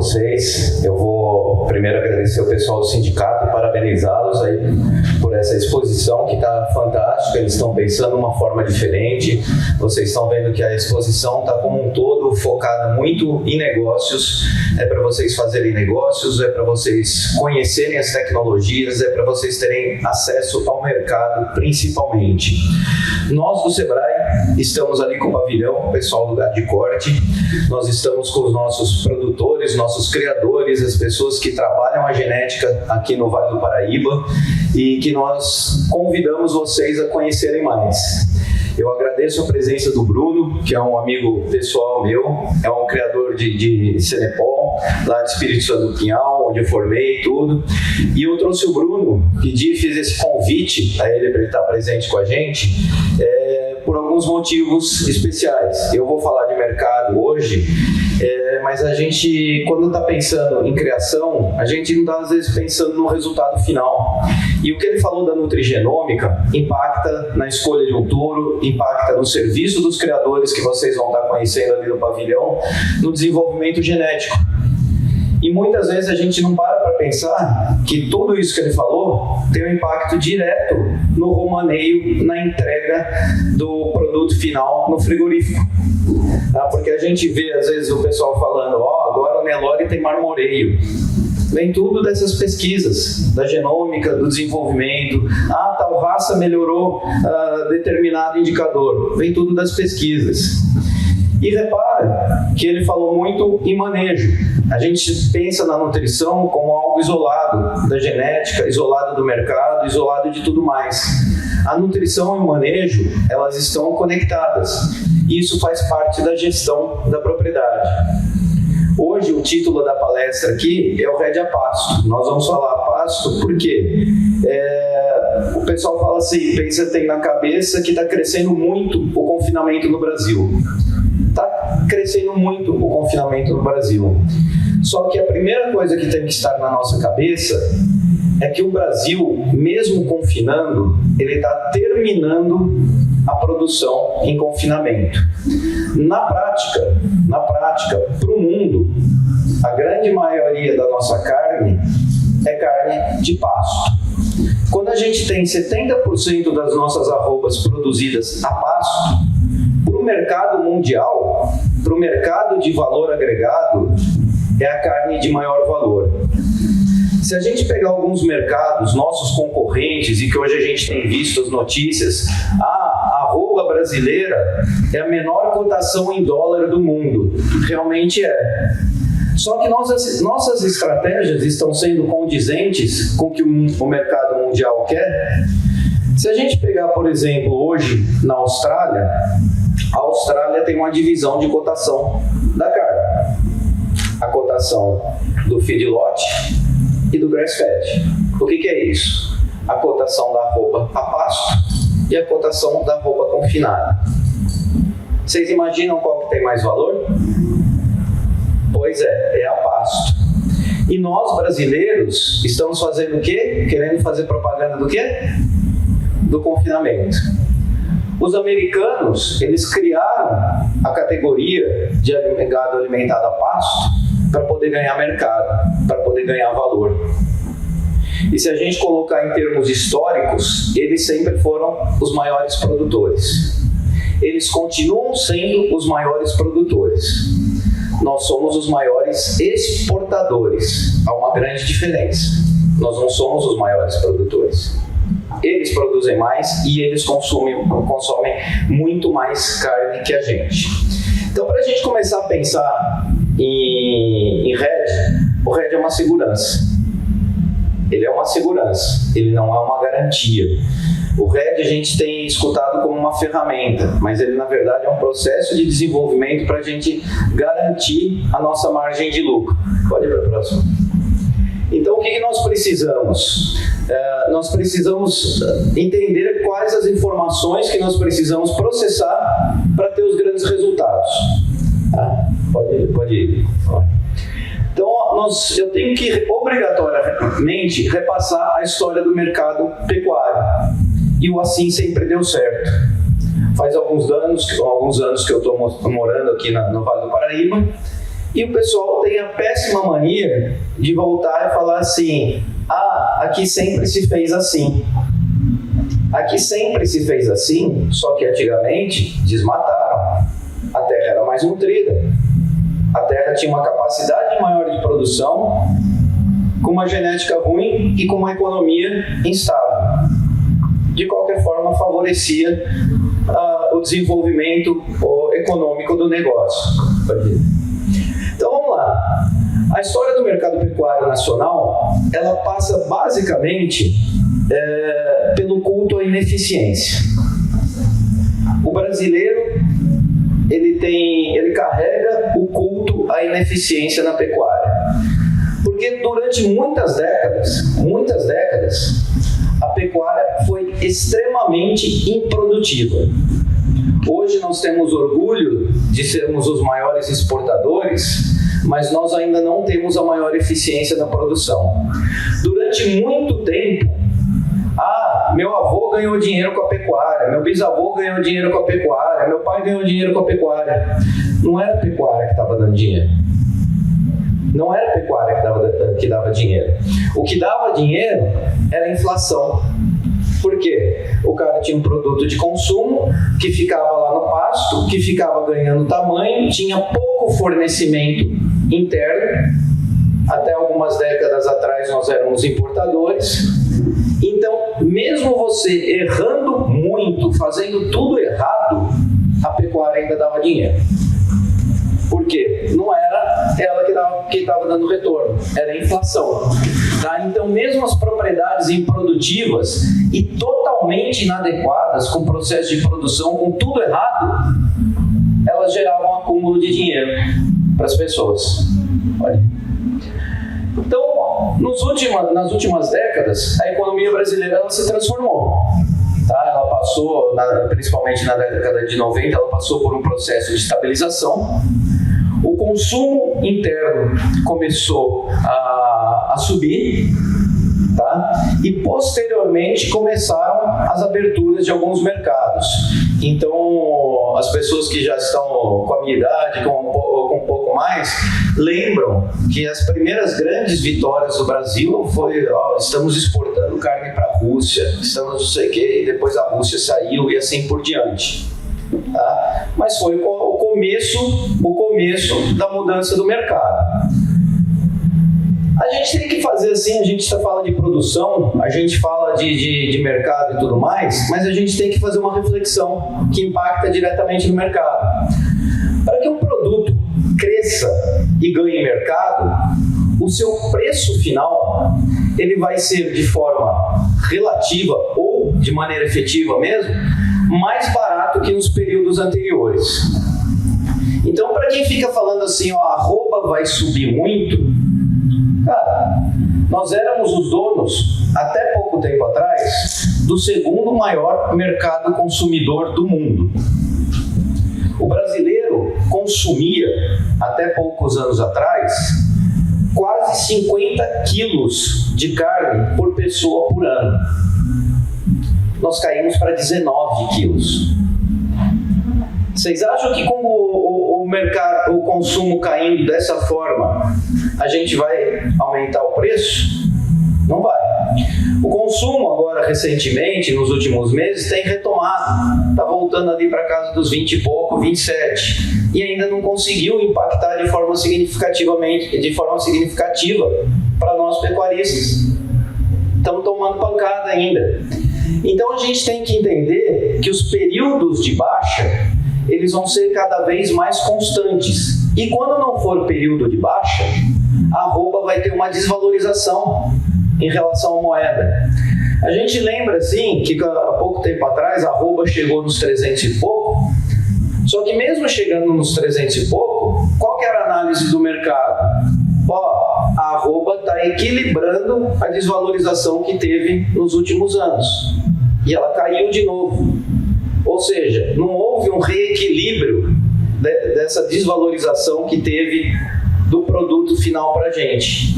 vocês. Eu vou primeiro agradecer o pessoal do sindicato e parabenizá-los aí por essa exposição que está fantástica. Eles estão pensando de uma forma diferente. Vocês estão vendo que a exposição está como um todo focada muito em negócios. É para vocês fazerem negócios, é para vocês conhecerem as tecnologias, é para vocês terem acesso ao mercado principalmente. Nós do Sebrae estamos ali com o pavilhão, o pessoal do Gado de Corte. Nós estamos com os nossos produtores, nossos criadores, as pessoas que trabalham a genética aqui no Vale do Paraíba e que nós convidamos vocês a conhecerem mais. Eu agradeço a presença do Bruno, que é um amigo pessoal meu, é um criador de Cenepol, lá de Espírito Santo do Pinhal, onde eu formei e tudo. E eu trouxe o Bruno, pedi e fiz esse convite a ele para ele estar presente com a gente, por alguns motivos especiais. Eu vou falar de mercado hoje, mas a gente, quando está pensando em criação, a gente não está às vezes pensando no resultado final. E o que ele falou da nutrigenômica impacta na escolha de um touro, impacta no serviço dos criadores que vocês vão estar conhecendo ali no pavilhão, no desenvolvimento genético. E muitas vezes a gente não para pensar que tudo isso que ele falou tem um impacto direto no romaneio, na entrega do produto final no frigorífico. Porque a gente vê às vezes o pessoal falando, agora o Nelore tem marmoreio. Vem tudo dessas pesquisas, da genômica, do desenvolvimento. Tal raça melhorou determinado indicador. Vem tudo das pesquisas. E repara que ele falou muito em manejo. A gente pensa na nutrição como algo isolado da genética, isolado do mercado, isolado de tudo mais. A nutrição e o manejo, elas estão conectadas. E isso faz parte da gestão da propriedade. Hoje, o título da palestra aqui é o Rédea Pasto. Nós vamos falar pasto porque o pessoal fala assim, tem na cabeça que está crescendo muito o confinamento no Brasil. Está crescendo muito o confinamento no Brasil. Só que a primeira coisa que tem que estar na nossa cabeça é que o Brasil, mesmo confinando, ele está terminando a produção em confinamento. Na prática, para o mundo, a grande maioria da nossa carne é carne de pasto. Quando a gente tem 70% das nossas arrobas produzidas a pasto, para o mercado mundial, para o mercado de valor agregado, é a carne de maior valor. Se a gente pegar alguns mercados, nossos concorrentes, e que hoje a gente tem visto as notícias, a arroba brasileira é a menor cotação em dólar do mundo. Realmente é. Só que nossas estratégias estão sendo condizentes com o que o mercado mundial quer. Se a gente pegar, por exemplo, hoje na Austrália, a Austrália tem uma divisão de cotação da carne. A cotação do feedlot e do grass-fed. O que é isso? A cotação da arroba a pasto e a cotação da arroba confinada. Vocês imaginam qual que tem mais valor? Pois é a pasto. E nós, brasileiros, estamos fazendo o quê? Querendo fazer propaganda do quê? Do confinamento. Os americanos, eles criaram a categoria de gado alimentado a pasto para poder ganhar mercado, para poder ganhar valor. E se a gente colocar em termos históricos, eles sempre foram os maiores produtores. Eles continuam sendo os maiores produtores. Nós somos os maiores exportadores. Há uma grande diferença. Nós não somos os maiores produtores. Eles produzem mais e eles consomem muito mais carne que a gente. Então, para a gente começar a pensar em RED, o RED é uma segurança. Ele é uma segurança, ele não é uma garantia. O RED a gente tem escutado como uma ferramenta, mas ele na verdade é um processo de desenvolvimento para a gente garantir a nossa margem de lucro. Pode ir para a próxima. Então, o que nós precisamos? Nós precisamos entender quais as informações que nós precisamos processar para ter os grandes resultados. Pode ir. Então, eu tenho que obrigatoriamente repassar a história do mercado pecuário. E o assim sempre deu certo. Faz alguns anos que eu estou morando aqui no Vale do Paraíba E o pessoal tem a péssima mania de voltar e falar assim: ah, aqui sempre se fez assim. Aqui sempre se fez assim, só que antigamente desmataram. A terra era mais nutrida. A terra tinha uma capacidade maior de produção, com uma genética ruim e com uma economia instável. De qualquer forma, favorecia o desenvolvimento econômico do negócio. Então vamos lá. A história do mercado pecuário nacional, ela passa basicamente pelo culto à ineficiência. O brasileiro, ele carrega o culto à ineficiência na pecuária. Porque durante muitas décadas, a pecuária foi extremamente improdutiva. Hoje nós temos orgulho de sermos os maiores exportadores, mas nós ainda não temos a maior eficiência na produção. Durante muito tempo, meu avô ganhou dinheiro com a pecuária, meu bisavô ganhou dinheiro com a pecuária, meu pai ganhou dinheiro com a pecuária. Não era a pecuária que estava dando dinheiro. Não era a pecuária que dava dinheiro. O que dava dinheiro era a inflação. Por quê? O cara tinha um produto de consumo que ficava lá no pasto, que ficava ganhando tamanho, tinha pouco fornecimento interno. Até algumas décadas atrás nós éramos importadores. Então, mesmo você errando muito, fazendo tudo errado, a pecuária ainda dava dinheiro. Por quê? Não era ela que estava dando retorno, era a inflação. Tá? Então, mesmo as propriedades improdutivas e totalmente inadequadas, com processo de produção, com tudo errado, elas geravam um acúmulo de dinheiro para as pessoas. Olha. Então, nas últimas décadas, a economia brasileira ela se transformou. Tá? Ela passou, principalmente na década de 90, ela passou por um processo de estabilização. O consumo interno começou a subir, tá? E posteriormente começaram as aberturas de alguns mercados. Então, as pessoas que já estão com a minha idade, com um pouco mais, lembram que as primeiras grandes vitórias do Brasil foi: estamos exportando carne para a Rússia, estamos não sei o quê, e depois a Rússia saiu e assim por diante. Tá? Mas foi o começo da mudança do mercado. A gente tem que fazer assim, a gente fala de produção, a gente fala de mercado e tudo mais, mas a gente tem que fazer uma reflexão que impacta diretamente no mercado. Para que um produto cresça e ganhe mercado, o seu preço final ele vai ser de forma relativa ou de maneira efetiva mesmo, mais barato que nos períodos anteriores. Então, para quem fica falando assim, a arroba vai subir muito, cara, nós éramos os donos, até pouco tempo atrás, do segundo maior mercado consumidor do mundo. O brasileiro consumia, até poucos anos atrás, quase 50 quilos de carne por pessoa por ano. Nós caímos para 19 quilos. Vocês acham que com o consumo caindo dessa forma, a gente vai aumentar o preço? Não vai. O consumo agora, recentemente, nos últimos meses, tem retomado. Está voltando ali para casa dos 20 e pouco, 27. E ainda não conseguiu impactar de forma significativa para nós pecuaristas. Estamos tomando pancada ainda. Então a gente tem que entender que os períodos de baixa, eles vão ser cada vez mais constantes. E quando não for período de baixa, a arroba vai ter uma desvalorização em relação à moeda. A gente lembra assim que há pouco tempo atrás a arroba chegou nos 300 e pouco, só que mesmo chegando nos 300 e pouco, qual que era a análise do mercado? A arroba está equilibrando a desvalorização que teve nos últimos anos. E ela caiu de novo. Ou seja, não houve um reequilíbrio dessa desvalorização que teve do produto final para a gente.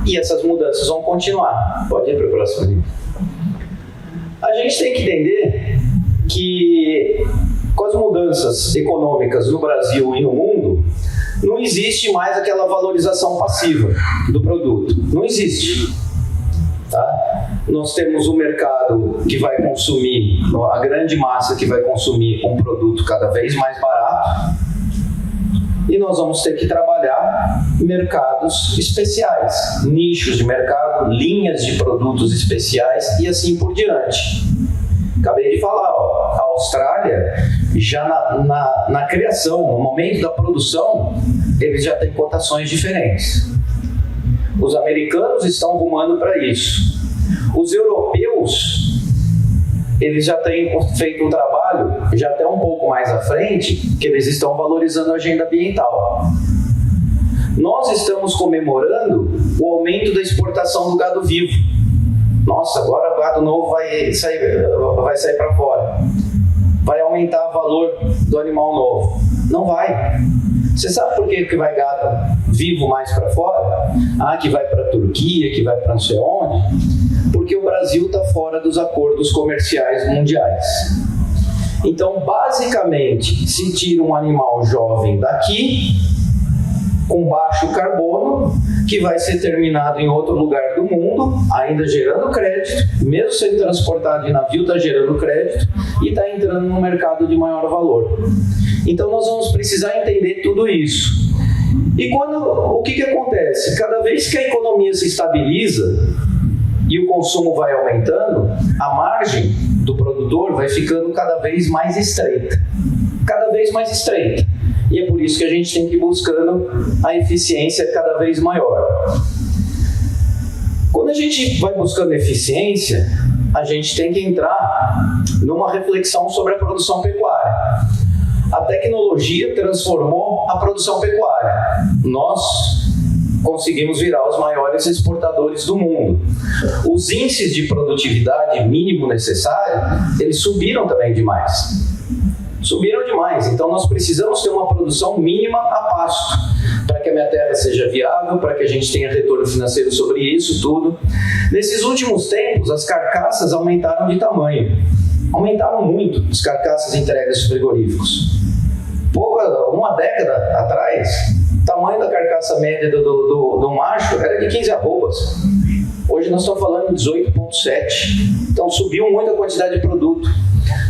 E essas mudanças vão continuar. Pode ir para o próximo livro. A gente tem que entender que com as mudanças econômicas no Brasil e no mundo, não existe mais aquela valorização passiva do produto. Não existe. Tá? Nós temos um mercado que vai consumir, a grande massa que vai consumir um produto cada vez mais barato, e nós vamos ter que trabalhar mercados especiais, nichos de mercado, linhas de produtos especiais e assim por diante. Acabei de falar, a Austrália, já na criação, no momento da produção, eles já têm cotações diferentes. Os americanos estão rumando para isso. Os europeus, eles já têm feito um trabalho, já até um pouco mais à frente, que eles estão valorizando a agenda ambiental. Nós estamos comemorando o aumento da exportação do gado vivo. Nossa, agora o gado novo vai sair para fora. Vai aumentar o valor do animal novo. Não vai. Você sabe por que vai gado vivo mais para fora? Que vai para a Turquia, que vai para não sei onde. Porque o Brasil está fora dos acordos comerciais mundiais. Então, basicamente, se tira um animal jovem daqui, com baixo carbono, que vai ser terminado em outro lugar do mundo, ainda gerando crédito, mesmo sendo transportado de navio, está gerando crédito e está entrando no mercado de maior valor. Então, nós vamos precisar entender tudo isso. E o que acontece? Cada vez que a economia se estabiliza e o consumo vai aumentando, a margem do produtor vai ficando cada vez mais estreita. Cada vez mais estreita. E é por isso que a gente tem que ir buscando a eficiência cada vez maior. Quando a gente vai buscando eficiência, a gente tem que entrar numa reflexão sobre a produção pecuária. A tecnologia transformou a produção pecuária. Nós conseguimos virar os maiores exportadores do mundo. Os índices de produtividade mínimo necessário, eles subiram também demais. Subiram demais. Então nós precisamos ter uma produção mínima a pasto, para que a minha terra seja viável, para que a gente tenha retorno financeiro sobre isso tudo. Nesses últimos tempos, as carcaças aumentaram de tamanho. Aumentaram muito as carcaças entregues aos frigoríficos. Uma década atrás, o tamanho da carcaça média do macho era de 15 arrobas. Hoje nós estamos falando de 18,7. Então subiu muito a quantidade de produto.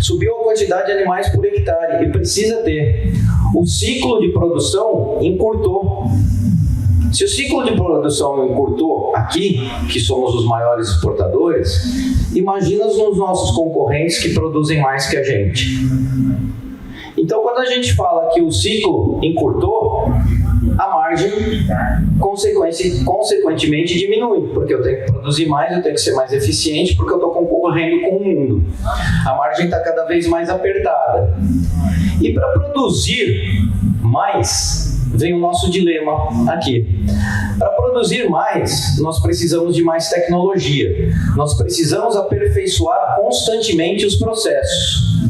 Subiu a quantidade de animais por hectare e precisa ter. O ciclo de produção encurtou. Se o ciclo de produção encurtou aqui, que somos os maiores exportadores, imagina nos nossos concorrentes que produzem mais que a gente. Então, quando a gente fala que o ciclo encurtou, a margem, consequentemente, diminui, porque eu tenho que produzir mais, eu tenho que ser mais eficiente, porque eu estou concorrendo com o mundo. A margem está cada vez mais apertada. E para produzir mais, vem o nosso dilema aqui. Para produzir mais, nós precisamos de mais tecnologia. Nós precisamos aperfeiçoar constantemente os processos.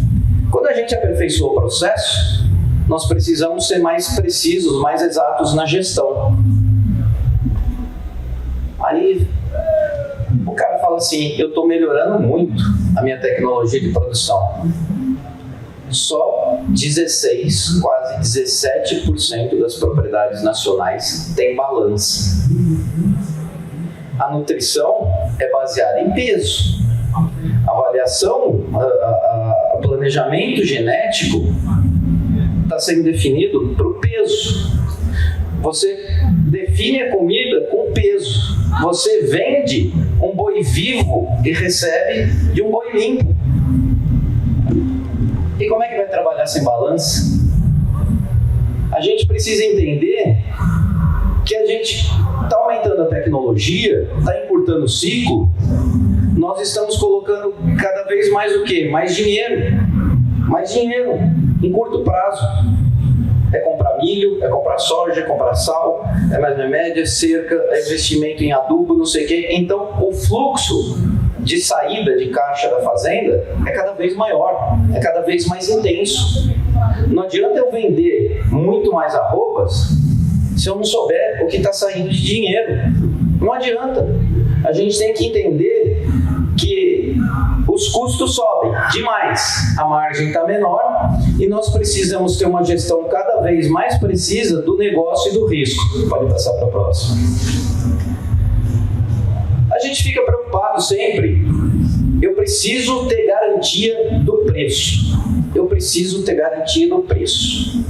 Quando a gente aperfeiçoa o processo, nós precisamos ser mais precisos, mais exatos na gestão. Aí o cara fala assim, eu estou melhorando muito a minha tecnologia de produção. Só 16, quase 17% das propriedades nacionais tem balança. A nutrição é baseada em peso. A avaliação, o planejamento genético está sendo definido para o peso. Você define a comida com peso. Você vende um boi vivo e recebe de um boi limpo. E como é que vai trabalhar sem balança? A gente precisa entender que a gente está aumentando a tecnologia, está encurtando o ciclo, nós estamos colocando cada vez mais o quê? Mais dinheiro. Mais dinheiro em curto prazo. É comprar milho, é comprar soja, é comprar sal, é mais remédio, é cerca, é investimento em adubo, não sei o quê. Então, o fluxo de saída de caixa da fazenda é cada vez maior, é cada vez mais intenso. Não adianta eu vender muito mais arrobas se eu não souber o que está saindo de dinheiro. Não adianta. A gente tem que entender que os custos sobem demais, a margem está menor e nós precisamos ter uma gestão cada vez mais precisa do negócio e do risco. Pode passar para a próxima. A gente fica preocupado sempre. Eu preciso ter garantia do preço. Eu preciso ter garantia do preço.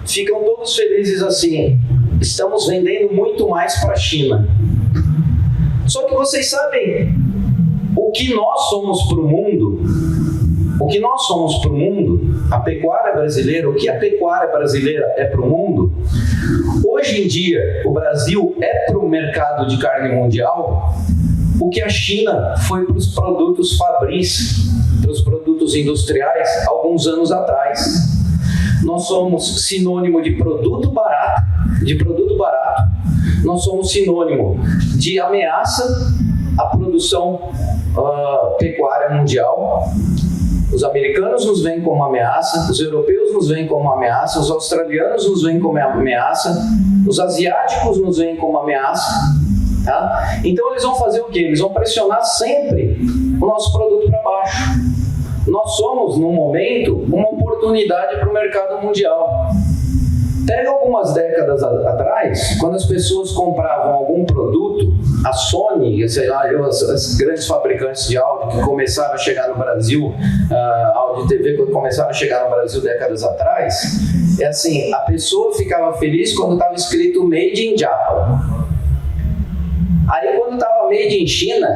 Ficam todos felizes assim. Estamos vendendo muito mais para a China. Só que vocês sabem o que nós somos para o mundo? O que nós somos para o mundo? A pecuária brasileira, o que a pecuária brasileira é para o mundo? Hoje em dia, o Brasil é para o mercado de carne mundial o que a China foi para os produtos fabris, para os produtos industriais, alguns anos atrás. Nós somos sinônimo de produto barato, nós somos sinônimo de ameaça à produção pecuária mundial. Os americanos nos veem como ameaça, os europeus nos veem como ameaça, os australianos nos veem como ameaça, os asiáticos nos veem como ameaça. Tá? Então eles vão fazer o quê? Eles vão pressionar sempre o nosso produto para baixo. Nós somos, no momento, uma oportunidade para o mercado mundial. Pega algumas décadas atrás, quando as pessoas compravam algum produto, a Sony, sei lá, as grandes fabricantes de áudio que começaram a chegar no Brasil, áudio e TV que começaram a chegar no Brasil décadas atrás, é assim, a pessoa ficava feliz quando estava escrito Made in Japan. Aí quando estava Made in China,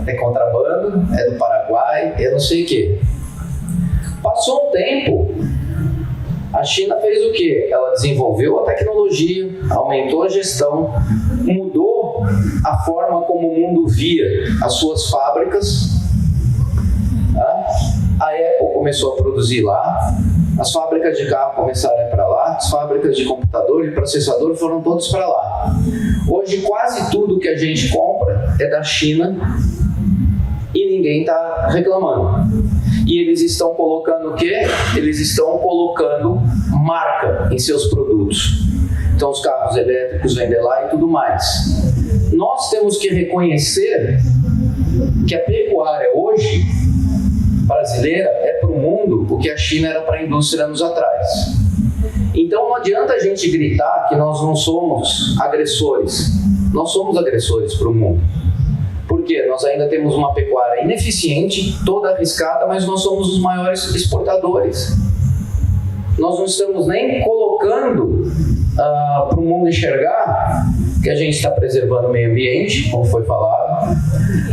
é contrabando, é do Paraguai, é não sei o quê. Passou um tempo, a China fez o quê? Ela desenvolveu a tecnologia, aumentou a gestão, mudou a forma como o mundo via as suas fábricas. A Apple começou a produzir lá, as fábricas de carro começaram a ir para lá, as fábricas de computador e processador foram todos para lá. Hoje quase tudo que a gente compra é da China e ninguém está reclamando. E eles estão colocando o quê? Eles estão colocando marca em seus produtos. Então os carros elétricos vendem lá e tudo mais. Nós temos que reconhecer que a pecuária hoje brasileira é para o mundo o que a China era para a indústria anos atrás. Então não adianta a gente gritar que nós não somos agressores. Nós somos agressores para o mundo. Por quê? Nós ainda temos uma pecuária ineficiente, toda arriscada, mas nós somos os maiores exportadores. Nós não estamos nem colocando para o mundo enxergar que a gente está preservando o meio ambiente, como foi falado.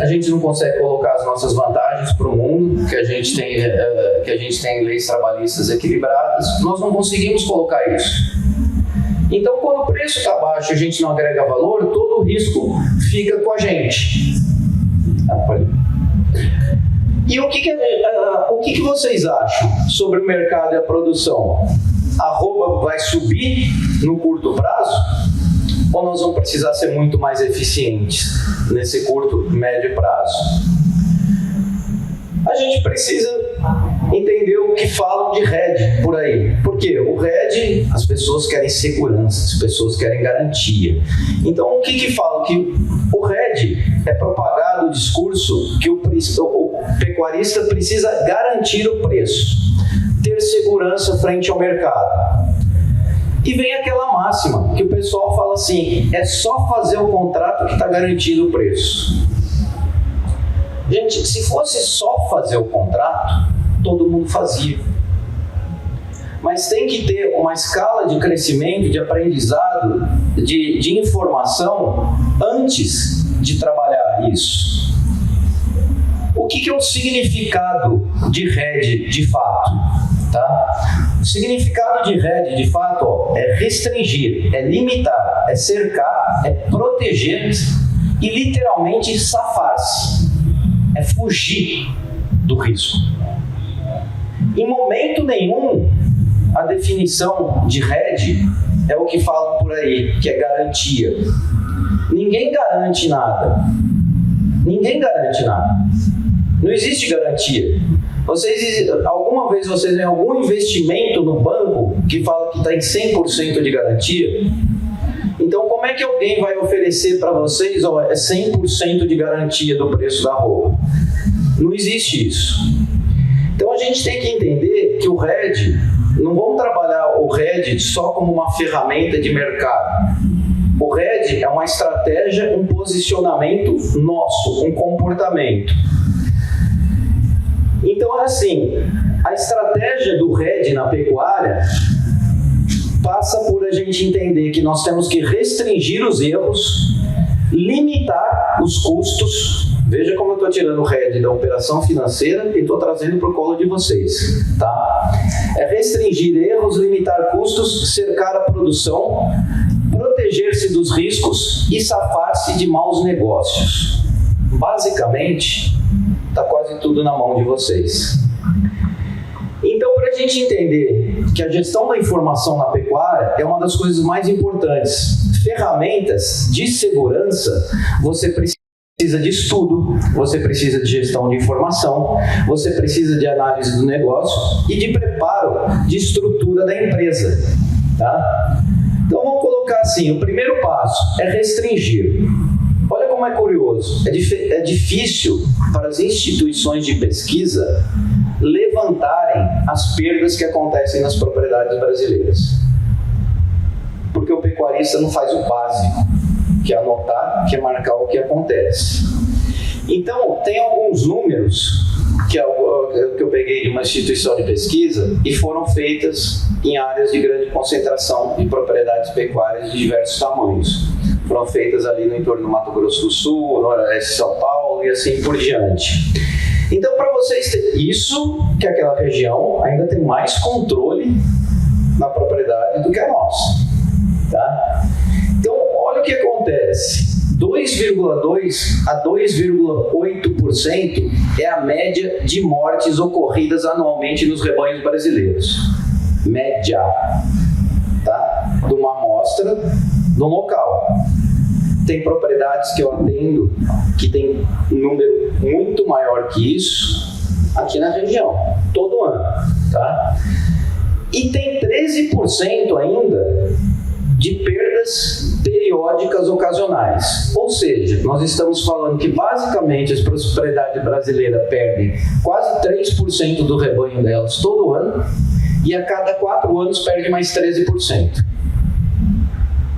A gente não consegue colocar as nossas vantagens para o mundo, que a gente tem leis trabalhistas equilibradas. Nós não conseguimos colocar isso. Então, quando o preço está baixo e a gente não agrega valor, todo o risco fica com a gente. E o que vocês acham sobre o mercado e a produção? A arroba vai subir no curto prazo? Ou nós vamos precisar ser muito mais eficientes nesse curto, médio prazo? A gente precisa entender o que falam de RED por aí. Porque o RED, as pessoas querem segurança, as pessoas querem garantia. Então, o que falam? Que o RED é propagado o discurso que o pecuarista precisa garantir o preço, ter segurança frente ao mercado. E vem aquela máxima que o pessoal fala assim, é só fazer o contrato que está garantido o preço. Gente, se fosse só fazer o contrato, todo mundo fazia. Mas tem que ter uma escala de crescimento, de aprendizado, de informação antes de trabalhar isso. O que é o significado de RED de fato? Tá? O significado de RED de fato é restringir, é limitar, é cercar, é proteger e literalmente safar-se. É fugir do risco. Em momento nenhum, a definição de RED é o que falam por aí, que é garantia. Ninguém garante nada. Ninguém garante nada. Não existe garantia. Alguma vez vocês têm algum investimento no banco que fala que está em 100% de garantia? Então, como é que alguém vai oferecer para vocês, é 100% de garantia do preço da roupa? Não existe isso. Então a gente tem que entender que o RED, não vamos trabalhar o RED só como uma ferramenta de mercado. O RED é uma estratégia, um posicionamento nosso, um comportamento. Então, assim, a estratégia do RED na pecuária passa por a gente entender que nós temos que restringir os erros, limitar os custos. Veja como eu estou tirando o RED da operação financeira e estou trazendo para o colo de vocês, tá? É restringir erros, limitar custos, cercar a produção, proteger-se dos riscos e safar-se de maus negócios. Basicamente, está quase tudo na mão de vocês. Então, para a gente entender que a gestão da informação na pecuária é uma das coisas mais importantes, ferramentas de segurança, você precisa de estudo, você precisa de gestão de informação, você precisa de análise do negócio e de preparo de estrutura da empresa, tá? Então, vamos colocar assim, o primeiro passo é restringir. Olha como é curioso, é difícil para as instituições de pesquisa levantarem as perdas que acontecem nas propriedades brasileiras. Porque o pecuarista não faz o básico, que é anotar, que é marcar o que acontece. Então, tem alguns números que eu peguei de uma instituição de pesquisa e foram feitas em áreas de grande concentração de propriedades pecuárias de diversos tamanhos. Foram feitas ali no entorno do Mato Grosso do Sul, Noroeste de São Paulo e assim por diante. Então, para vocês terem isso, que aquela região ainda tem mais controle na propriedade do que a nossa, tá? Então, olha o que acontece. 2,2% a 2,8% é a média de mortes ocorridas anualmente nos rebanhos brasileiros. Média, tá? De uma amostra no local. Tem propriedades que eu atendo que tem um número muito maior que isso aqui na região, todo ano, tá? E tem 13% ainda de perdas periódicas ocasionais. Ou seja, nós estamos falando que basicamente as propriedades brasileiras perdem quase 3% do rebanho delas todo ano e a cada 4 anos perde mais 13%.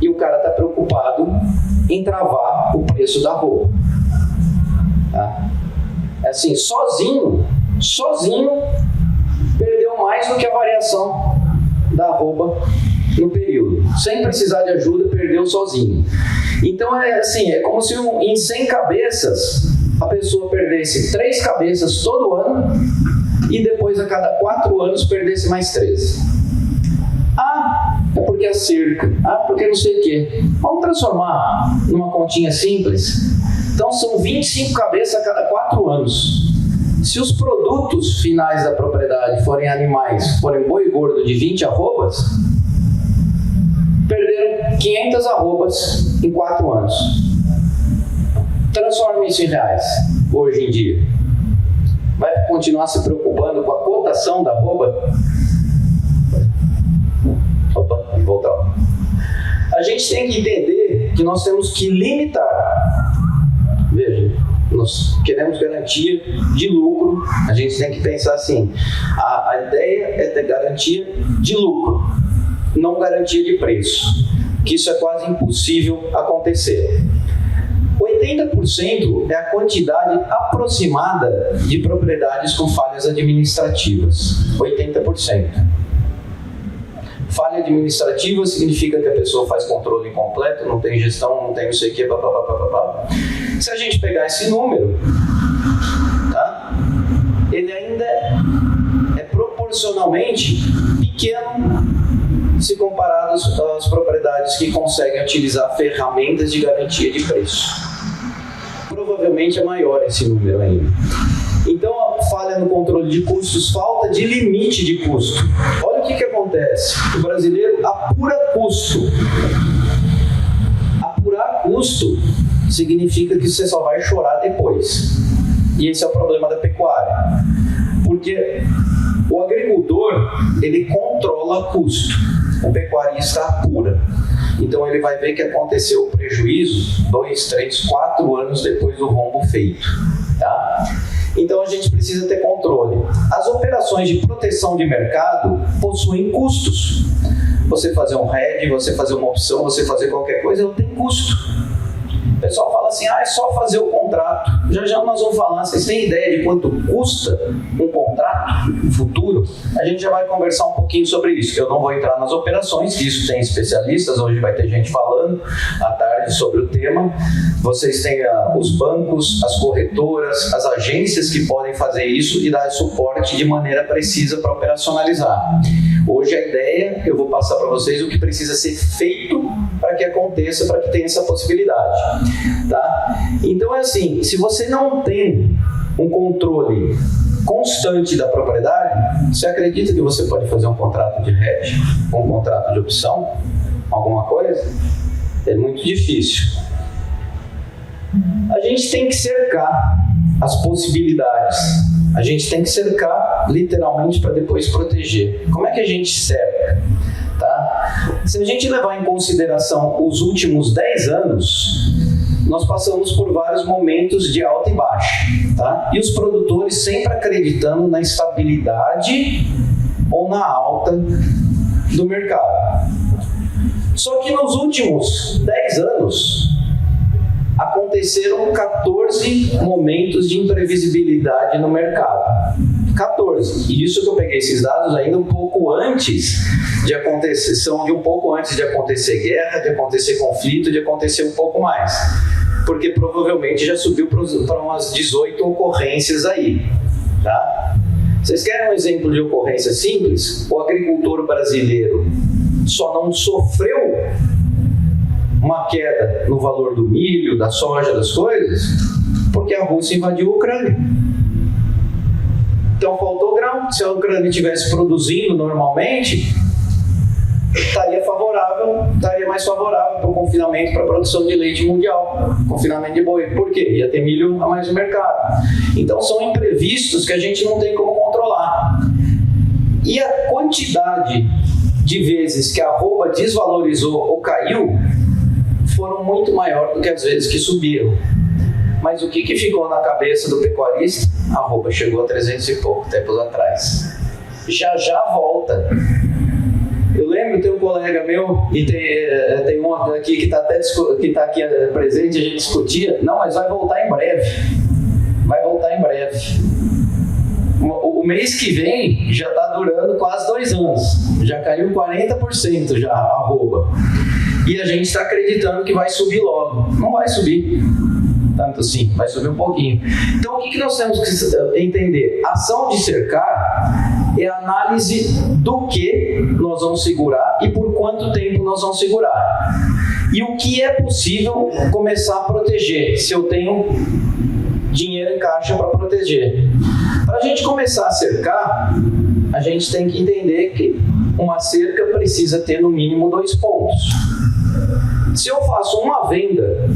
E o cara está preocupado em travar o preço da arroba. Tá? Assim, sozinho, perdeu mais do que a variação da arroba no período. Sem precisar de ajuda, perdeu sozinho. Então, é assim, é como se em 100 cabeças, a pessoa perdesse 3 cabeças todo ano e depois, a cada 4 anos, perdesse mais 13. Ah, é porque é cerca. Ah, porque não sei o quê. Vamos transformar numa continha simples. Então, são 25 cabeças a cada 4 anos. Se os produtos finais da propriedade forem animais, forem boi gordo de 20 arrobas, perderam 500 arrobas em 4 anos. Transforme isso em reais, hoje em dia. Vai continuar se preocupando com a cotação da arroba? Opa, voltar. A gente tem que entender que nós temos que limitar. Veja, nós queremos garantia de lucro. A gente tem que pensar assim, a ideia é ter garantia de lucro, não garantia de preço, que isso é quase impossível acontecer. 80% é a quantidade aproximada de propriedades com falhas administrativas. 80%. Falha administrativa significa que a pessoa faz controle incompleto, não tem gestão, não tem não sei o que, papapá. Se a gente pegar esse número, tá? Ele ainda é proporcionalmente pequeno se comparado às propriedades que conseguem utilizar ferramentas de garantia de preço. Provavelmente é maior esse número ainda. Então, falha no controle de custos, falta de limite de custo. Olha o que acontece. O brasileiro apura custo. Apurar custo significa que você só vai chorar depois. E esse é o problema da pecuária. Porque o agricultor, ele controla custo. O pecuarista apura. Então ele vai ver que aconteceu o prejuízo 2, 3, 4 anos depois do rombo feito. Tá? Então Então a gente precisa ter controle. As operações de proteção de mercado possuem custos. Você fazer um hedge, você fazer uma opção, você fazer qualquer coisa, ela tem custo. O pessoal fala assim, é só fazer o contrato. Já nós vamos falar, vocês têm ideia de quanto custa um contrato futuro? A gente já vai conversar um pouquinho sobre isso. Eu não vou entrar nas operações, que isso tem especialistas, hoje vai ter gente falando à tarde sobre o tema. Vocês têm os bancos, as corretoras, as agências que podem fazer isso e dar suporte de maneira precisa para operacionalizar. Hoje a ideia, eu vou passar para vocês o que precisa ser feito para que aconteça, para que tenha essa possibilidade. Tá? Então é assim, se você não tem um controle constante da propriedade, você acredita que você pode fazer um contrato de hedge, um contrato de opção, alguma coisa? É muito difícil. A gente tem que cercar as possibilidades. A gente tem que cercar literalmente para depois proteger. Como é que a gente cerca? Tá? Se a gente levar em consideração os últimos 10 anos, nós passamos por vários momentos de alta e baixa, tá? E os produtores sempre acreditando na estabilidade ou na alta do mercado. Só que nos últimos 10 anos, aconteceram 14 momentos de imprevisibilidade no mercado. 14. E isso que eu peguei esses dados ainda um pouco antes de acontecer, são de um pouco antes de acontecer guerra, de acontecer conflito, de acontecer um pouco mais. Porque provavelmente já subiu para umas 18 ocorrências aí. Tá? Vocês querem um exemplo de ocorrência simples? O agricultor brasileiro só não sofreu uma queda no valor do milho, da soja, das coisas, porque a Rússia invadiu a Ucrânia. Então faltou grão. Se a Ucrânia estivesse produzindo normalmente, estaria mais favorável para o confinamento, para a produção de leite mundial, confinamento de boi. Por quê? Ia ter milho a mais no mercado. Então são imprevistos que a gente não tem como controlar. E a quantidade de vezes que a arroba desvalorizou ou caiu foram muito maior do que as vezes que subiram. Mas o que ficou na cabeça do pecuarista? A arroba chegou a 300 e pouco tempos atrás. Já volta. Eu lembro, tem um colega meu, e tem um aqui que está aqui presente, a gente discutia, não, mas vai voltar em breve. Vai voltar em breve. O mês que vem já está durando quase 2 anos. Já caiu 40% já a arroba. E a gente está acreditando que vai subir logo. Não vai subir tanto assim, vai subir um pouquinho. Então o que nós temos que entender? A ação de cercar é a análise do que nós vamos segurar e por quanto tempo nós vamos segurar. E o que é possível começar a proteger, se eu tenho dinheiro em caixa para proteger. Para a gente começar a cercar, a gente tem que entender que uma cerca precisa ter no mínimo 2 pontos. Se eu faço uma venda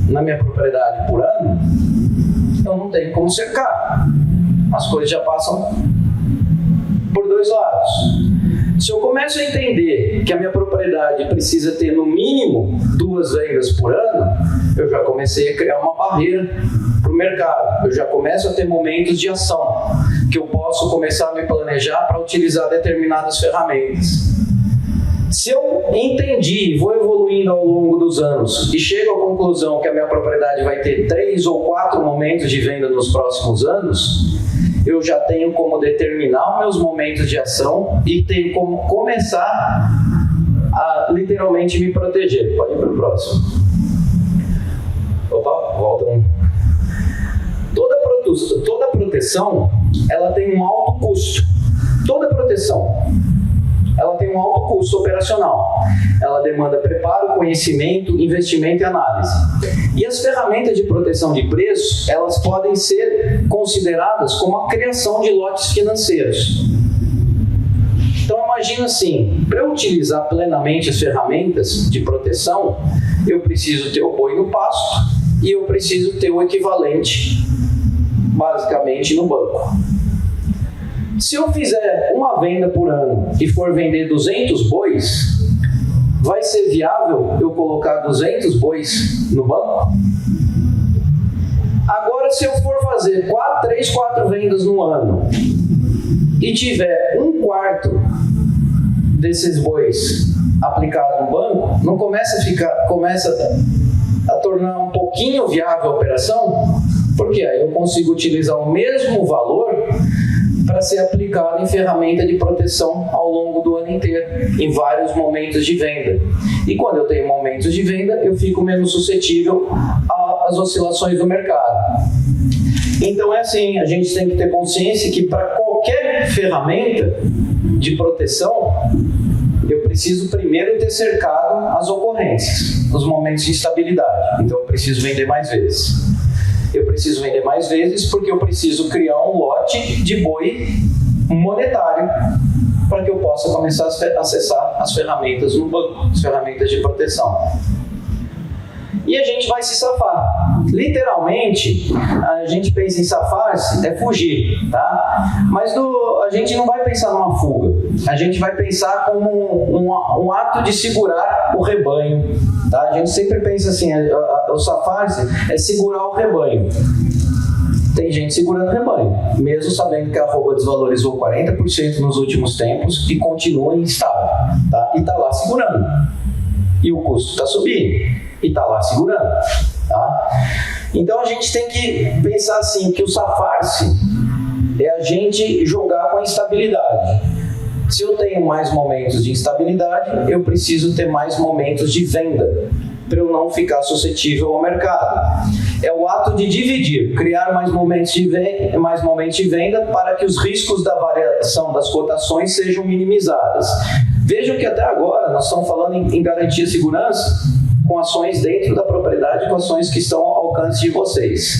na minha propriedade por ano, eu não tenho como cercar. As coisas já passam por 2 lados. Se eu começo a entender que a minha propriedade precisa ter no mínimo 2 vendas por ano, eu já comecei a criar uma barreira para o mercado. Eu já começo a ter momentos de ação, que eu posso começar a me planejar para utilizar determinadas ferramentas. Se eu entendi e vou evoluindo ao longo dos anos e chego à conclusão que a minha propriedade vai ter 3 ou 4 momentos de venda nos próximos anos, eu já tenho como determinar os meus momentos de ação e tenho como começar a literalmente me proteger. Pode ir para o próximo. Opa, volta um. Toda proteção, ela tem um alto custo. Toda proteção, ela tem um alto custo operacional. Ela demanda preparo, conhecimento, investimento e análise. E as ferramentas de proteção de preço, elas podem ser consideradas como a criação de lotes financeiros. Então imagina assim, para eu utilizar plenamente as ferramentas de proteção, eu preciso ter o boi no pasto e eu preciso ter o equivalente, basicamente, no banco. Se eu fizer uma venda por ano e for vender 200 bois, vai ser viável eu colocar 200 bois no banco? Agora Agora, se eu for fazer 3, 4 vendas no ano e tiver 1/4 desses bois aplicados no banco, não começa a tornar um pouquinho viável a operação? Porque aí eu consigo utilizar o mesmo valor para ser aplicado em ferramenta de proteção ao longo do ano inteiro, em vários momentos de venda. E quando eu tenho momentos de venda, eu fico menos suscetível às oscilações do mercado. Então é assim, a gente tem que ter consciência que para qualquer ferramenta de proteção, eu preciso primeiro ter cercado as ocorrências, os momentos de instabilidade. Então eu preciso vender mais vezes. Eu preciso vender mais vezes porque eu preciso criar um lote de boi monetário para que eu possa começar a acessar as ferramentas no banco, as ferramentas de proteção. E a gente vai se safar. Literalmente, a gente pensa em safar-se, é fugir, tá? Mas a gente não vai pensar numa fuga. A gente vai pensar como um ato de segurar o rebanho, tá? A gente sempre pensa assim, o safar-se é segurar o rebanho. Tem gente segurando o rebanho, mesmo sabendo que a arroba desvalorizou 40% nos últimos tempos e continua instável, tá? E está lá segurando. E o custo está subindo e está lá segurando, tá? Então a gente tem que pensar assim, que o safar-se é a gente jogar com a instabilidade. Se eu tenho mais momentos de instabilidade, eu preciso ter mais momentos de venda para eu não ficar suscetível ao mercado. É o ato de dividir, criar mais momentos de venda para que os riscos da variação das cotações sejam minimizados. Vejam que até agora nós estamos falando em garantia e segurança com ações dentro da propriedade, com ações que estão ao alcance de vocês.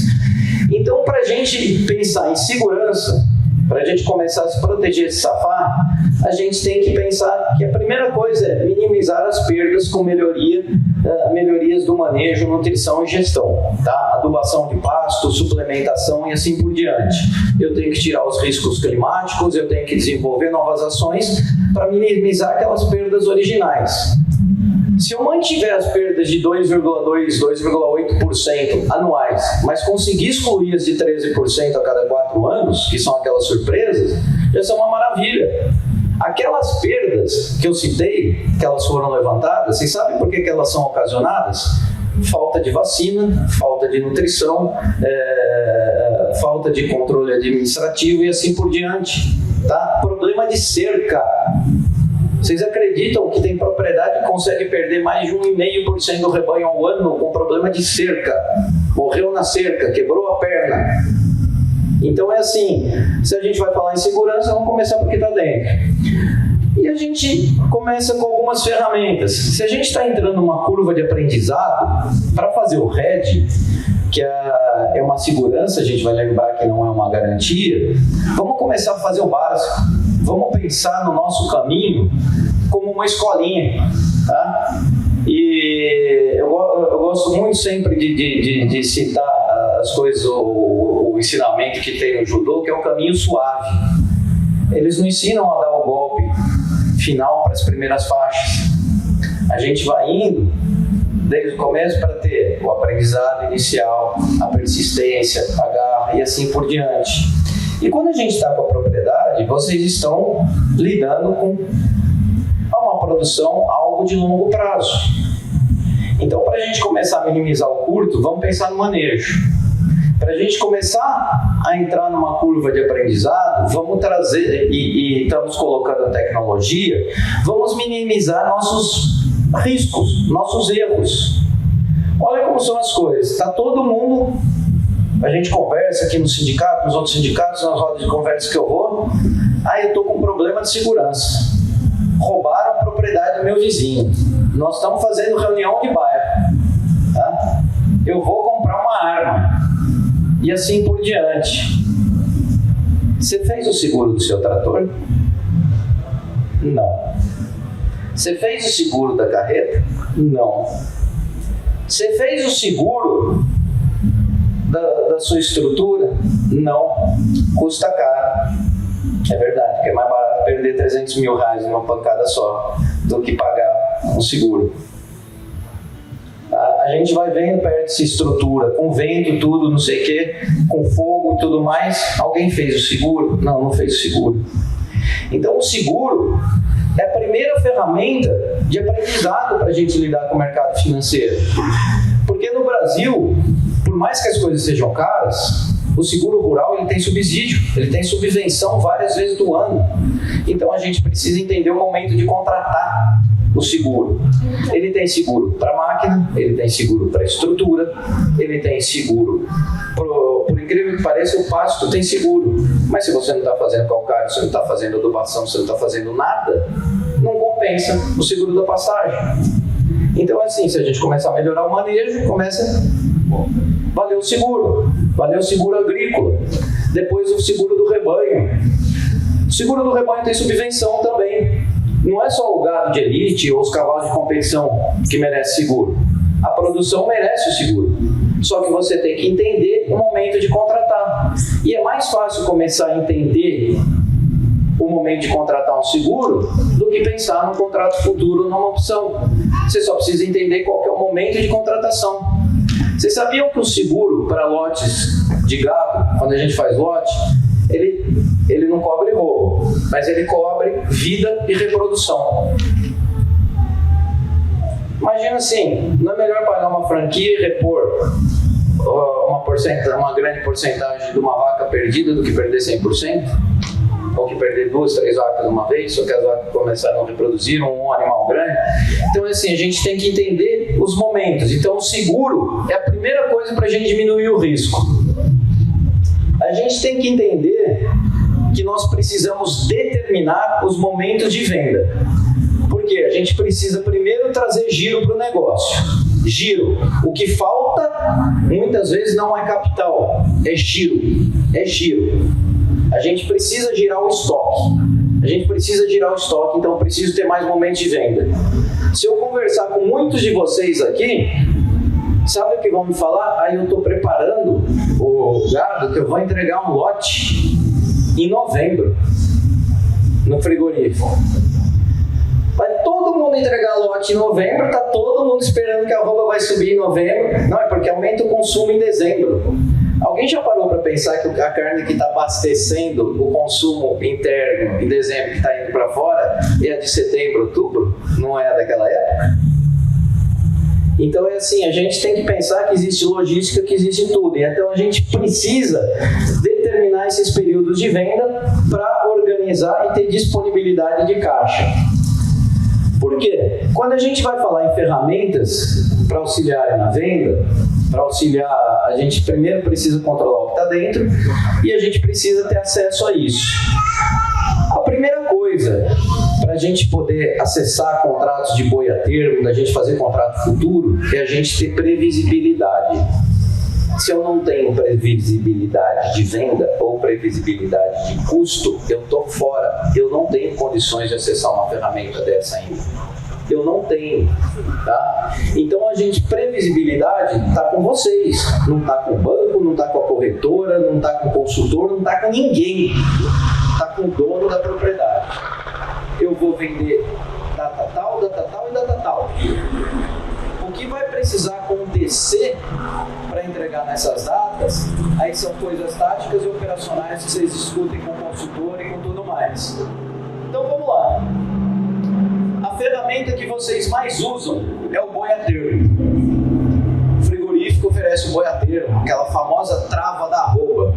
Então, para a gente pensar em segurança, para a gente começar a se proteger, se safar, a gente tem que pensar que a primeira coisa é minimizar as perdas com melhorias do manejo, nutrição e gestão, tá? Adubação de pasto, suplementação e assim por diante. Eu tenho que tirar os riscos climáticos, eu tenho que desenvolver novas ações para minimizar aquelas perdas originais. Se eu mantiver as perdas de 2,2%, 2,8% anuais, mas conseguir excluir as de 13% a cada 4 anos, que são aquelas surpresas, já são uma maravilha. Aquelas perdas que eu citei, que elas foram levantadas, vocês sabem por que elas são ocasionadas? Falta de vacina, falta de nutrição, falta de controle administrativo e assim por diante. Tá? Problema de cerca. Vocês acreditam que tem propriedade que consegue perder mais de 1,5% do rebanho ao ano com problema de cerca? Morreu na cerca, quebrou a perna. Então é assim, se a gente vai falar em segurança, vamos começar por que está dentro. E a gente começa com algumas ferramentas. Se a gente está entrando numa curva de aprendizado, para fazer o RED, que é uma segurança, a gente vai lembrar que não é uma garantia, vamos começar a fazer o básico. Vamos pensar no nosso caminho como uma escolinha, tá? E eu gosto muito sempre de citar as coisas, o ensinamento que tem no judô, que é o caminho suave. Eles não ensinam a dar o golpe final para as primeiras faixas. A gente vai indo desde o começo para ter o aprendizado inicial, a persistência, a garra e assim por diante. E quando a gente está com a propriedade, vocês estão lidando com uma produção algo de longo prazo. Então, para a gente começar a minimizar o curto, vamos pensar no manejo. Para a gente começar a entrar numa curva de aprendizado, vamos trazer, e estamos colocando a tecnologia, vamos minimizar nossos riscos, nossos erros. Olha como são as coisas. Está todo mundo... A gente conversa aqui no sindicato, nos outros sindicatos, nas rodas de conversa que eu vou. Eu estou com um problema de segurança. Roubaram a propriedade do meu vizinho. Nós estamos fazendo reunião de bairro. Tá? Eu vou comprar uma arma. E assim por diante. Você fez o seguro do seu trator? Não. Você fez o seguro da carreta? Não. Você fez o seguro da sua estrutura? Não. Custa caro. É verdade, porque é mais barato perder 300 mil reais numa pancada só do que pagar um seguro. A A gente vai vendo, perde-se estrutura, com vento, tudo, não sei o quê, com fogo e tudo mais. Alguém fez o seguro? Não, não fez o seguro. Então, o seguro é a primeira ferramenta de aprendizado para a gente lidar com o mercado financeiro. Porque no Brasil, por mais que as coisas sejam caras, o seguro rural ele tem subsídio, ele tem subvenção várias vezes do ano. Então, a gente precisa entender o momento de contratar o seguro. Ele tem seguro para máquina, ele tem seguro para estrutura, ele tem seguro, por incrível que pareça, o pasto tem seguro. Mas se você não está fazendo calcário, se não está fazendo adubação, se não está fazendo nada, não compensa o seguro da pastagem. Então, assim, se a gente começar a melhorar o manejo, começa a valer o seguro agrícola, depois o seguro do rebanho. O seguro do rebanho tem subvenção também. Não é só o gado de elite ou os cavalos de competição que merece seguro. A produção merece o seguro. Só que você tem que entender o momento de contratar. E é mais fácil começar a entender o momento de contratar um seguro do que pensar no contrato futuro numa opção. Você só precisa entender qual que é o momento de contratação. Vocês sabiam que o seguro para lotes de gado, quando a gente faz lote, ele não cobre roubo, mas ele cobre vida e reprodução. Imagina assim, não é melhor pagar uma franquia e repor uma grande porcentagem de uma vaca perdida do que perder 100%? Ou que perder 2, 3 vacas de uma vez, só que as vacas começaram a não reproduzir um animal grande. Então, assim, a gente tem que entender os momentos. Então, o seguro é a primeira coisa para a gente diminuir o risco. A gente tem que entender que nós precisamos determinar os momentos de venda. Porque a gente precisa primeiro trazer giro para o negócio. Giro. O que falta, muitas vezes, não é capital, é giro. É giro. A gente precisa girar o estoque. Então eu preciso ter mais momentos de venda. Se eu conversar com muitos de vocês aqui, sabe o que vão me falar? Aí eu estou preparando o gado que eu vou entregar um lote em novembro no frigorífico. Vai todo mundo entregar lote em novembro, tá todo mundo esperando que a arroba vai subir em novembro. Não, é porque aumenta o consumo em dezembro. Alguém já parou para pensar que a carne que está abastecendo o consumo interno em dezembro, que está indo para fora, é a de setembro, outubro? Não é a daquela época? Então é assim, a gente tem que pensar que existe logística, que existe tudo. Então a gente precisa determinar esses períodos de venda para organizar e ter disponibilidade de caixa. Por quê? Quando a gente vai falar em ferramentas para auxiliar na venda, para auxiliar, a gente primeiro precisa controlar o que está dentro e a gente precisa ter acesso a isso. A primeira coisa para a gente poder acessar contratos de boi a termo, da gente fazer contrato futuro, é a gente ter previsibilidade. Se eu não tenho previsibilidade de venda ou previsibilidade de custo, eu estou fora. Eu não tenho condições de acessar uma ferramenta dessa ainda. Eu não tenho, tá? Então, previsibilidade está com vocês. Não está com o banco, não está com a corretora, não está com o consultor, não está com ninguém. Está com o dono da propriedade. Eu vou vender data tal e data tal. O que vai precisar acontecer para entregar nessas datas, aí são coisas táticas e operacionais que vocês discutem com o consultor e com tudo mais. Então vamos lá. A ferramenta que vocês mais usam é o boi a termo. O frigorífico oferece o boi a termo, aquela famosa trava da arroba.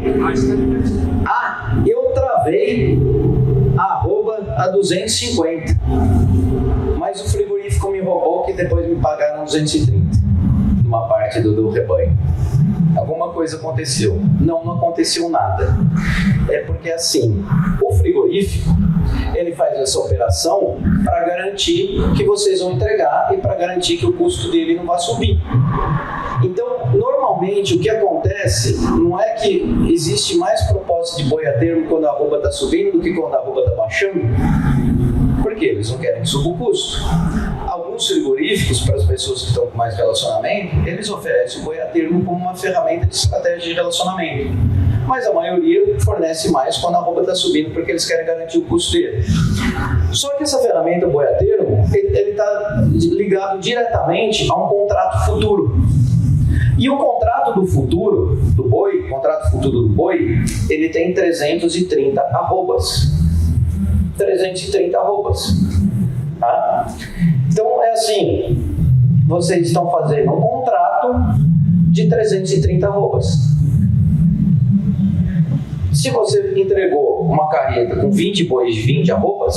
Ah, eu travei a arroba a 250. Mas o frigorífico me roubou que depois me pagaram 230 numa parte do rebanho. Alguma coisa aconteceu. Não aconteceu nada. É porque assim, o frigorífico, ele faz essa operação para garantir que vocês vão entregar e para garantir que o custo dele não vai subir. Então, normalmente, o que acontece não é que existe mais propósito de boi a termo quando a arroba está subindo do que quando a arroba está baixando. Por quê? Eles não querem que suba o custo. Alguns frigoríficos, para as pessoas que estão com mais relacionamento, eles oferecem o boi a termo como uma ferramenta de estratégia de relacionamento. Mas a maioria fornece mais quando a arroba está subindo, porque eles querem garantir o custo dele. Só que essa ferramenta, o boi a termo, ele está ligado diretamente a um contrato futuro. E o contrato do futuro do boi, contrato futuro do boi, ele tem 330 arrobas. 330 arrobas. Tá? Então é assim, vocês estão fazendo um contrato de 330 arrobas. Se você entregou uma carreta com 20 bois de 20 arrobas,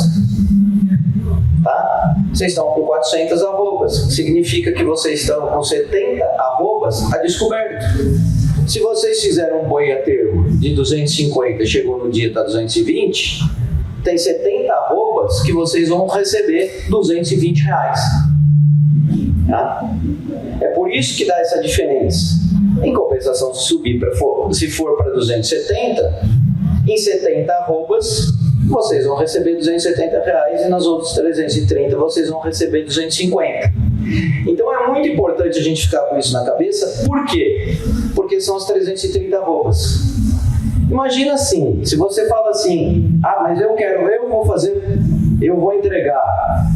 tá? Vocês estão com 400 arrobas. Significa que vocês estão com 70 arrobas a descoberto. Se vocês fizeram um boi a termo de 250, chegou no dia está 220, tem 70 arrobas que vocês vão receber R$220. Tá? É por isso que dá essa diferença. Em compensação, se for para 270, em 70 arrobas, vocês vão receber R$270 e nas outras 330 vocês vão receber 250. Então é muito importante a gente ficar com isso na cabeça. Por quê? Porque são as 330 arrobas. Imagina assim, se você fala assim, mas eu vou entregar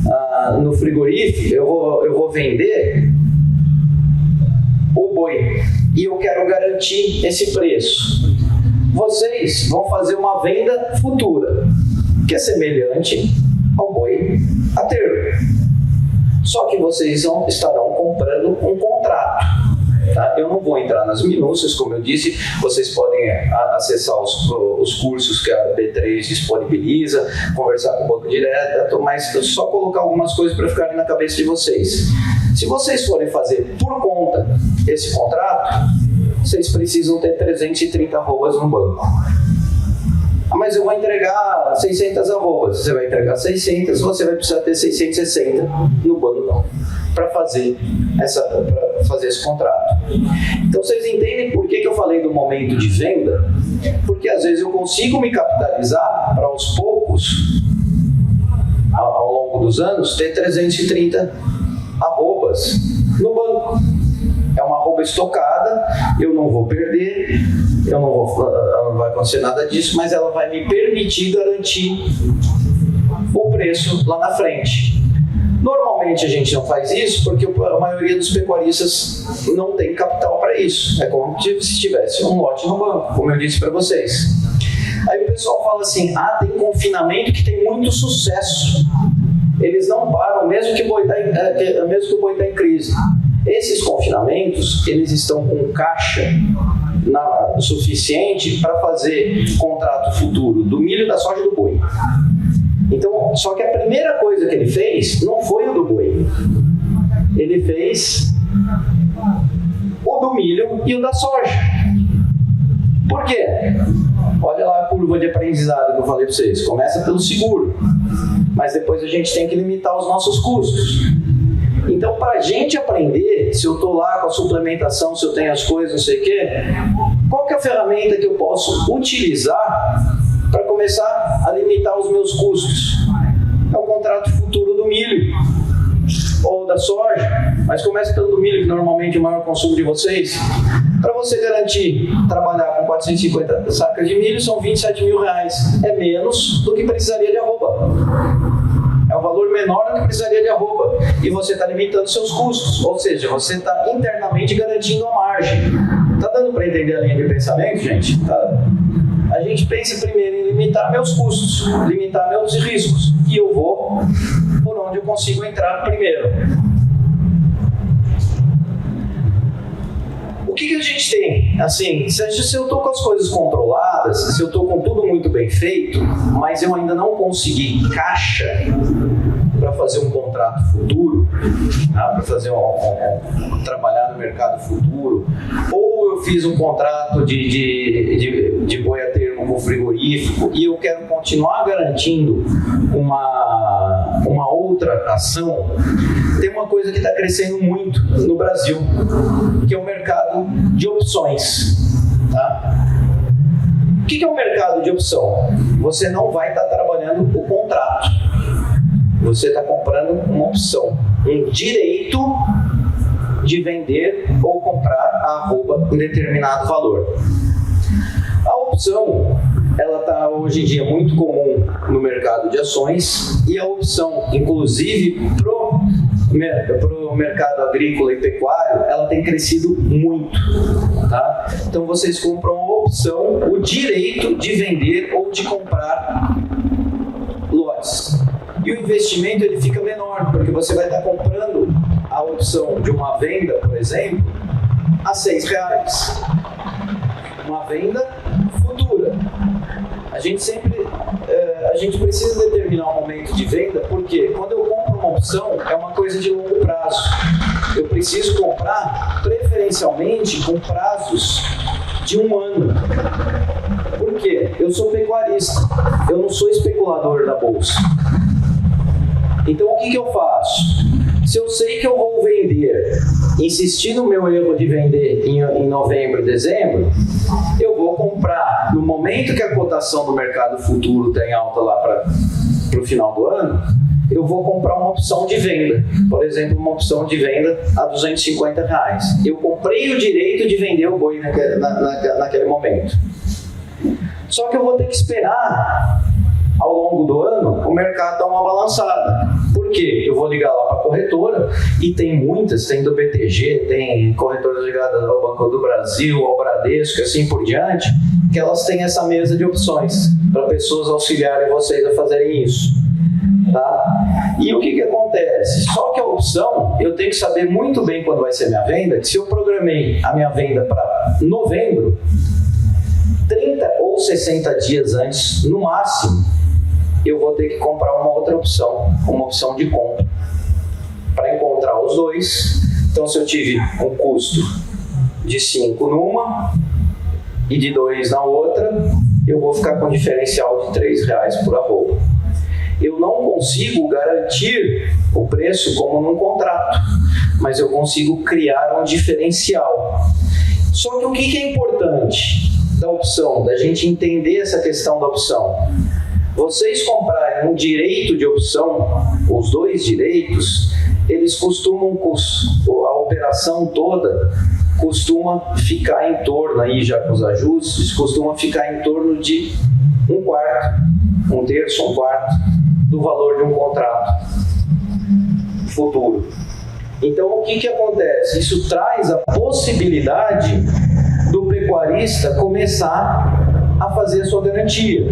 no frigorífico, eu vou vender o boi e eu quero garantir esse preço. Vocês vão fazer uma venda futura, que é semelhante ao boi a termo. Só que vocês estarão comprando um contrato. Tá? Eu não vou entrar nas minúcias, como eu disse, vocês podem acessar os cursos que a B3 disponibiliza, conversar com o banco direto, mas só colocar algumas coisas para ficarem na cabeça de vocês. Se vocês forem fazer por conta esse contrato, vocês precisam ter 330 arrobas no banco. Mas eu vou entregar 600 arrobas. Você vai entregar 600, você vai precisar ter 660 no banco para fazer esse contrato. Então vocês entendem por que eu falei do momento de venda? Porque às vezes eu consigo me capitalizar para aos poucos, ao longo dos anos, ter 330 arrobas no banco. É uma arroba estocada, eu não vou perder, não vai acontecer nada disso, mas ela vai me permitir garantir o preço lá na frente. Normalmente a gente não faz isso porque a maioria dos pecuaristas não tem capital para isso. É como se tivesse um lote no banco, como eu disse para vocês. Aí o pessoal fala assim, tem confinamento que tem muito sucesso. Eles não param, mesmo que o boi está em crise. Esses confinamentos, eles estão com caixa suficiente para fazer contrato futuro do milho, da soja e do boi. Então, só que a primeira coisa que ele fez não foi o do boi. Ele fez o do milho e o da soja. Por quê? Olha lá a curva de aprendizado que eu falei para vocês. Começa pelo seguro, mas depois a gente tem que limitar os nossos custos. Então, para a gente aprender, se eu estou lá com a suplementação, se eu tenho as coisas, não sei o quê, qual que é a ferramenta que eu posso utilizar para começar a limitar os meus custos? É o contrato futuro do milho ou da soja, mas começa pelo do milho, que normalmente é o maior consumo de vocês. Para você garantir trabalhar com 450 sacas de milho, são R$27 mil. É menos do que precisaria de arroba. É um valor menor do que precisaria de arroba. E você está limitando seus custos. Ou seja, você está internamente garantindo a margem. Está dando para entender a linha de pensamento, gente? Tá? A gente pensa primeiro em limitar meus custos, limitar meus riscos. E eu vou por onde eu consigo entrar primeiro. O que a gente tem? Assim, se eu estou com as coisas controladas, se eu estou com tudo muito bem feito, mas eu ainda não consegui caixa para fazer um contrato futuro, para fazer trabalhar no mercado futuro, ou eu fiz um contrato de boi a termo com frigorífico e eu quero continuar garantindo uma outra ação, tem uma coisa que está crescendo muito no Brasil, que é o mercado de opções. Tá? O que é um mercado de opção? Você não vai estar trabalhando o contrato. Você está comprando uma opção, um direito de vender ou comprar a arroba em determinado valor. A opção, ela está hoje em dia muito comum no mercado de ações, e a opção, inclusive, pro mercado agrícola e pecuário, ela tem crescido muito, tá? Então vocês compram a opção, o direito de vender ou de comprar lotes. E o investimento ele fica menor, porque você vai estar comprando a opção de uma venda, por exemplo, a R$6. Uma venda futura. A gente precisa determinar um momento de venda, porque quando eu compro uma opção, é uma coisa de longo prazo. Eu preciso comprar preferencialmente com prazos de 1 ano. Por quê? Eu sou pecuarista, eu não sou especulador da bolsa. Então o que eu faço? Se eu sei que eu vou vender, insistir no meu erro de vender em novembro e dezembro, eu vou comprar no momento que a cotação do mercado futuro está em alta lá para o final do ano, eu vou comprar uma opção de venda. Por exemplo, uma opção de venda a R$250. Eu comprei o direito de vender o boi naquele momento. Só que eu vou ter que esperar ao longo do ano o mercado dar uma balançada. Por quê? Eu vou ligar lá para a corretora, e tem muitas, tem do BTG, tem corretoras ligadas ao Banco do Brasil, ao Bradesco e assim por diante, que elas têm essa mesa de opções para pessoas auxiliarem vocês a fazerem isso. Tá? E o que acontece? Só que a opção, eu tenho que saber muito bem quando vai ser minha venda, que se eu programei a minha venda para novembro, 30 ou 60 dias antes, no máximo, eu vou ter que comprar uma outra opção, uma opção de compra, para encontrar os dois. Então, se eu tive um custo de 5 numa e de 2 na outra, eu vou ficar com um diferencial de R$3 por arroba. Eu não consigo garantir o preço como num contrato, mas eu consigo criar um diferencial. Só que o que é importante da opção, da gente entender essa questão da opção? Vocês comprarem um direito de opção, os dois direitos, eles costumam, a operação toda costuma ficar em torno, aí já com os ajustes, costuma ficar em torno de 1/4, 1/3, 1/4 do valor de um contrato futuro. Então, o que acontece? Isso traz a possibilidade do pecuarista começar a fazer a sua garantia.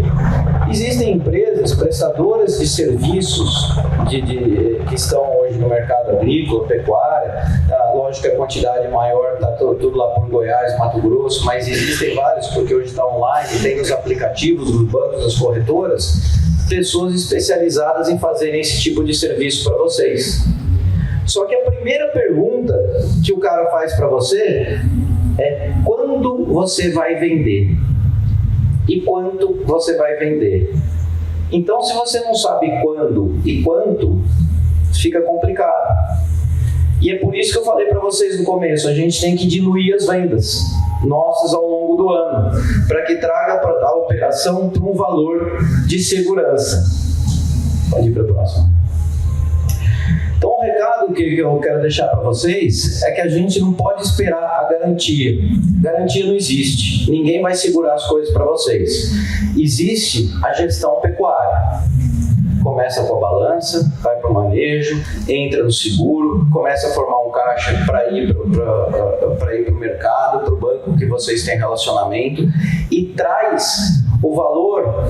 Existem empresas prestadoras de serviços que estão hoje no mercado agrícola, pecuária, lógico que a quantidade maior está tudo lá por Goiás, Mato Grosso, mas existem vários, porque hoje está online, tem nos aplicativos dos bancos, das corretoras, pessoas especializadas em fazerem esse tipo de serviço para vocês. Só que a primeira pergunta que o cara faz para você é: quando você vai vender? E quanto você vai vender? Então, se você não sabe quando e quanto, fica complicado. E é por isso que eu falei para vocês no começo, a gente tem que diluir as vendas nossas ao longo do ano, para que traga a operação para um valor de segurança. Pode ir para a próxima. Então, o recado que eu quero deixar para vocês é que a gente não pode esperar a garantia. Garantia não existe. Ninguém vai segurar as coisas para vocês. Existe a gestão pecuária. Começa com a balança, vai para o manejo, entra no seguro, começa a formar um caixa para ir para o mercado, para o banco que vocês têm relacionamento, e traz o valor,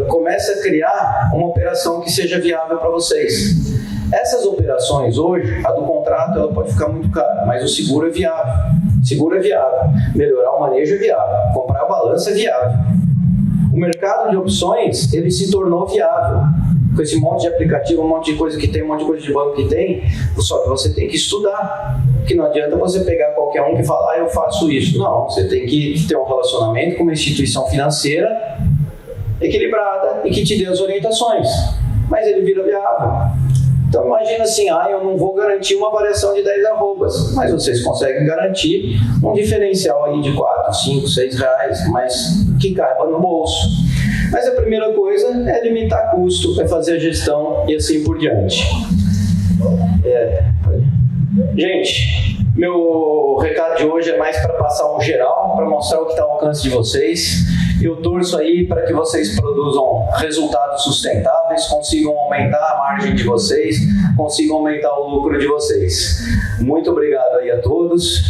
começa a criar uma operação que seja viável para vocês. Essas operações hoje, a do contrato, ela pode ficar muito cara, mas o seguro é viável. Seguro é viável. Melhorar o manejo é viável. Comprar a balança é viável. O mercado de opções, ele se tornou viável. Com esse monte de aplicativo, um monte de coisa que tem, um monte de coisa de banco que tem, só que você tem que estudar. Porque não adianta você pegar qualquer um que fala, eu faço isso. Não, você tem que ter um relacionamento com uma instituição financeira equilibrada e que te dê as orientações. Mas ele vira viável. Então imagina assim, eu não vou garantir uma variação de 10 arrobas, mas vocês conseguem garantir um diferencial aí de R$4, R$5, R$6, mas que caiba no bolso. Mas a primeira coisa é limitar custo, é fazer a gestão e assim por diante. Gente, meu recado de hoje é mais para passar um geral, para mostrar o que está ao alcance de vocês. Eu torço aí para que vocês produzam resultados sustentáveis, consigam aumentar a margem de vocês, consigam aumentar o lucro de vocês. Muito obrigado aí a todos.